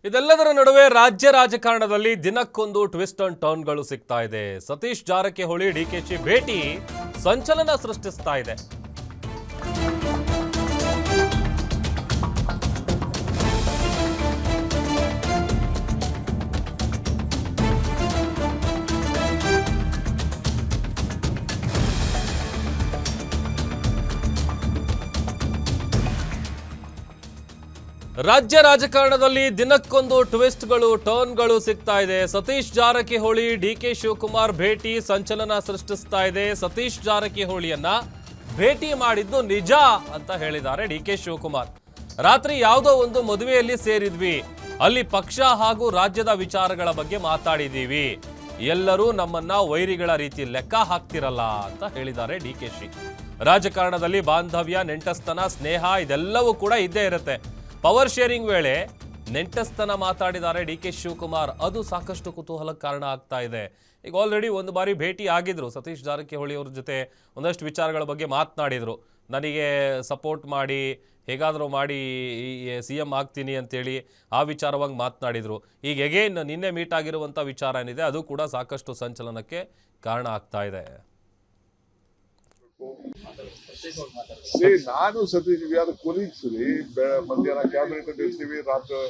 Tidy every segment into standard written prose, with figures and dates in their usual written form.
ಇದೆಲ್ಲದರ ನಡುವೆ ರಾಜ್ಯ ರಾಜಕಾರಣದಲ್ಲಿ ದಿನಕ್ಕೊಂದು ಟ್ವಿಸ್ಟ್ ಅಂಡ್ ಟರ್ನ್ಗಳು ಸಿಗ್ತಾ ಇದೆ. ಸತೀಶ್ ಜಾರಕಿಹೊಳಿ ಡಿಕೆಶಿ ಭೇಟಿ ಸಂಚಲನ ಸೃಷ್ಟಿಸ್ತಾ ಇದೆ. ರಾಜ್ಯ ರಾಜಕಾರಣದಲ್ಲಿ ದಿನಕ್ಕೊಂದು ಟ್ವಿಸ್ಟ್ಗಳು ಟರ್ನ್ಗಳು ಸಿಗ್ತಾ ಇದೆ. ಸತೀಶ್ ಜಾರಕಿಹೊಳಿ ಡಿಕೆ ಶಿವಕುಮಾರ್ ಭೇಟಿ ಸಂಚಲನ ಸೃಷ್ಟಿಸ್ತಾ ಇದೆ. ಸತೀಶ್ ಜಾರಕಿಹೊಳಿಯನ್ನ ಭೇಟಿ ಮಾಡಿದ್ದು ನಿಜ ಅಂತ ಹೇಳಿದ್ದಾರೆ ಡಿಕೆ ಶಿವಕುಮಾರ್. ರಾತ್ರಿ ಯಾವುದೋ ಒಂದು ಮದುವೆಯಲ್ಲಿ ಸೇರಿದ್ವಿ, ಅಲ್ಲಿ ಪಕ್ಷ ಹಾಗೂ ರಾಜ್ಯದ ವಿಚಾರಗಳ ಬಗ್ಗೆ ಮಾತಾಡಿದೀವಿ, ಎಲ್ಲರೂ ನಮ್ಮನ್ನ ವೈರಿಗಳ ರೀತಿ ಲೆಕ್ಕ ಹಾಕ್ತಿರಲ್ಲ ಅಂತ ಹೇಳಿದ್ದಾರೆ ಡಿಕೆಶಿ. ರಾಜಕಾರಣದಲ್ಲಿ ಬಾಂಧವ್ಯ, ನೆಂಟಸ್ತನ, ಸ್ನೇಹ ಇದೆಲ್ಲವೂ ಕೂಡ ಇದ್ದೇ ಇರುತ್ತೆ. ಪವರ್ ಶೇರಿಂಗ್ ವೇಳೆ ನೆಂಟಸ್ತನ ಮಾತಾಡಿದ್ದಾರೆ ಡಿಕೆ ಶಿವಕುಮಾರ್. ಅದು ಸಾಕಷ್ಟು ಕುತೂಹಲಕ್ಕೆ ಕಾರಣ ಆಗ್ತಾ ಇದೆ. ಈಗ ಆಲ್ರೆಡಿ ಒಂದು ಬಾರಿ ಭೇಟಿ ಆಗಿದ್ರು ಸತೀಶ್ ಜಾರಕಿಹೊಳಿ ಅವ್ರ ಜೊತೆ, ಒಂದಷ್ಟು ವಿಚಾರಗಳ ಬಗ್ಗೆ ಮಾತನಾಡಿದ್ರು. ನನಗೆ ಸಪೋರ್ಟ್ ಮಾಡಿ, ಹೇಗಾದರೂ ಮಾಡಿ CM ಆಗ್ತೀನಿ ಅಂತೇಳಿ ಆ ವಿಚಾರವಾಗಿ ಮಾತನಾಡಿದ್ರು. ಈಗ ಎಗೇನ್ ನಿನ್ನೆ ಮೀಟ್ ಆಗಿರುವಂಥ ವಿಚಾರ ಏನಿದೆ ಅದು ಕೂಡ ಸಾಕಷ್ಟು ಸಂಚಲನಕ್ಕೆ ಕಾರಣ ಆಗ್ತಾ ಇದೆ. ನಾನು ಸತೀಶ್ ಯಾರು ಕೊಲೀಗ್ಸ್ ರೀ. ಮಧ್ಯಾಹ್ನ ಕ್ಯಾಬಿನೆಟ್ ಇರ್ತೀವಿ, ರಾತ್ರಿ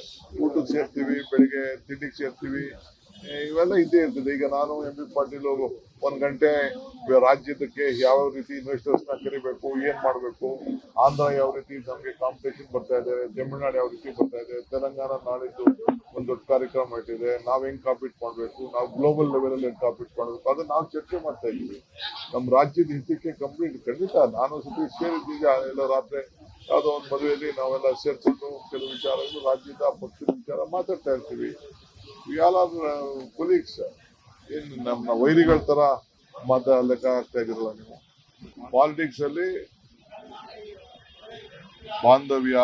ಊಟಕ್ಕೆ ಸೇರ್ತೀವಿ, ಬೆಳಿಗ್ಗೆ ತಿಂಡಿಗೆ ಸೇರ್ತೀವಿ, ಇವೆಲ್ಲ ಇದ್ದೇ ಇರ್ತದೆ. ಈಗ ನಾನು MP ಪಾಟೀಲ್ 1 ಗಂಟೆ ರಾಜ್ಯದಕ್ಕೆ ಯಾವ ರೀತಿ ಇನ್ವೆಸ್ಟರ್ಸ್ ನ ಕರಿಬೇಕು, ಏನ್ ಮಾಡ್ಬೇಕು, ಆಂಧ್ರ ಯಾವ ರೀತಿ ನಮ್ಗೆ ಕಾಂಪಿಟೇಷನ್ ಬರ್ತಾ ಇದೆ, ತಮಿಳುನಾಡು ಯಾವ ರೀತಿ ಬರ್ತಾ ಇದೆ, ತೆಲಂಗಾಣ ನಾಳಿದ್ದು ಒಂದು ದೊಡ್ಡ ಕಾರ್ಯಕ್ರಮ ಇಟ್ಟಿದೆ, ನಾವ್ ಹೆಂಗ್ ಕಾಂಪೀಟ್ ಮಾಡ್ಬೇಕು, ನಾವು ಗ್ಲೋಬಲ್ ಲೆವೆಲ್ ಅಲ್ಲಿ ಹೆಂಗ್ ಕಾಂಪೀಟ್ ಮಾಡ್ಬೇಕು, ಅದನ್ನ ನಾವು ಚರ್ಚೆ ಮಾಡ್ತಾ ಇದೀವಿ. ನಮ್ ರಾಜ್ಯದ ಹಿತಕ್ಕೆ ಕಂಪ್ಲೀಟ್ ಖಂಡಿತ ನಾನು ಸತೀಶ್ ಸೇರಿದ್ದೀವಿ. ಎಲ್ಲ ರಾತ್ರಿ ಯಾವ್ದೋ ಒಂದು ಮದುವೆಯಲ್ಲಿ ನಾವೆಲ್ಲ ಸೇರ್ಕೊಂಡು ಕೆಲವು ವಿಚಾರಗಳು, ರಾಜ್ಯದ ಪಕ್ಷದ ವಿಚಾರ ಮಾತಾಡ್ತಾ ಇರ್ತೀವಿ. ಕೊಲೀಗ್ಸ್, ಏನ್ ನಮ್ಮ ವೈರಿಗಳ ತರ ಲೆಕ್ಕ ಆಗ್ತಾ ಇದಿರಲ್ಲ ನೀವು. ಪಾಲಿಟಿಕ್ಸ್ ಅಲ್ಲಿ ಬಾಂಧವ್ಯ,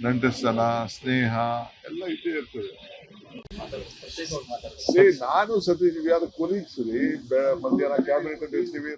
ನಂಟಸ್ತನ, ಸ್ನೇಹ ಎಲ್ಲ ಇದ್ದೇ ಇರ್ತದೆ. ನಾನು ಸತೀಶ್ ಯಾರು ಕೊಲೀಗ್ಸ್ ರೀ. ಮಧ್ಯಾಹ್ನ ಕ್ಯಾಬಿನೆಟ್ ಇರ್ತೀವಿ.